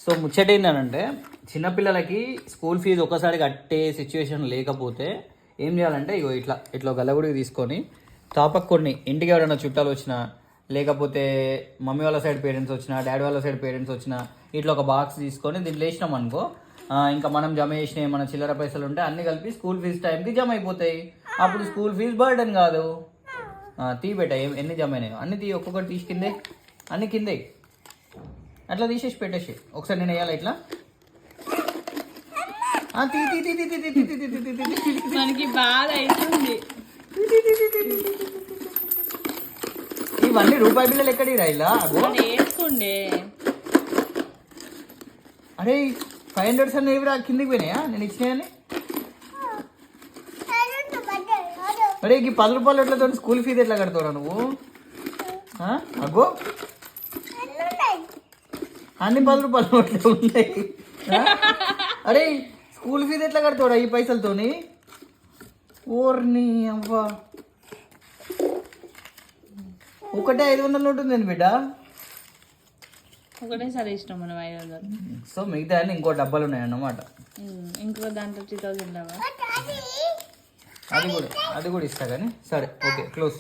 So ముచ్చట ఏంటంటే చిన్నపిల్లలకి స్కూల్ ఫీజు ఒక్కసారి కట్టే సిచ్యువేషన్ లేకపోతే ఏం చేయాలంటే ఇగో ఇట్లా ఇట్లా గల్లగుడికి తీసుకొని తాపక్ కొన్ని ఇంటికి ఎవరైనా చుట్టాలు వచ్చినా లేకపోతే మమ్మీ వాళ్ళ సైడ్ పేరెంట్స్ వచ్చినా డాడీ వాళ్ళ సైడ్ పేరెంట్స్ వచ్చినా ఇట్లా ఒక బాక్స్ తీసుకొని దీంట్లో వేసినాం అనుకో ఇంకా మనం జమ చేసినాయి మన చిల్లర పైసలు ఉంటే అన్ని కలిపి స్కూల్ ఫీజు టైంకి జమ అయిపోతాయి. అప్పుడు స్కూల్ ఫీజు బర్డెన్ కాదు. తీ బెట్ట ఎన్ని జమ అయినాయో అన్ని తీ, ఒక్కొక్కటి తీసి కిందే అన్ని కిందే అట్లా తీసేసి పెట్టేసి ఒకసారి నేను వేయాలి ఇట్లా. మనకి బాధ అవుతుంది. ఇవన్నీ రూపాయి బిల్లలు ఎక్కడికి రా ఇలా వేసుకుండే. అరే 500 అన్న ఇవి రా కిందికి పోయినాయా నేను ఇచ్చినాయని. అరే ఈ 10 రూపాయలు ఎట్లతో స్కూల్ ఫీజు ఎట్లా కడతావురా నువ్వు? అగో అన్ని 10 రూపాయలు నోట్లు ఉన్నాయి. అరే స్కూల్ ఫీజు ఎట్లా కడతావురా ఈ పైసలతోని? ఓర్ని అవ్వా ఒకటే 500 నోటు ఉందండి బిడ్డ. ఒకటేసారి ఇష్టం మనం 500. సో మిగతా అన్ని ఇంకో డబ్బాలు ఉన్నాయి అన్నమాట. ఇంకో దాంట్లో 3000 అది కూడా ఇస్తా కానీ సరే ఓకే క్లోజ్.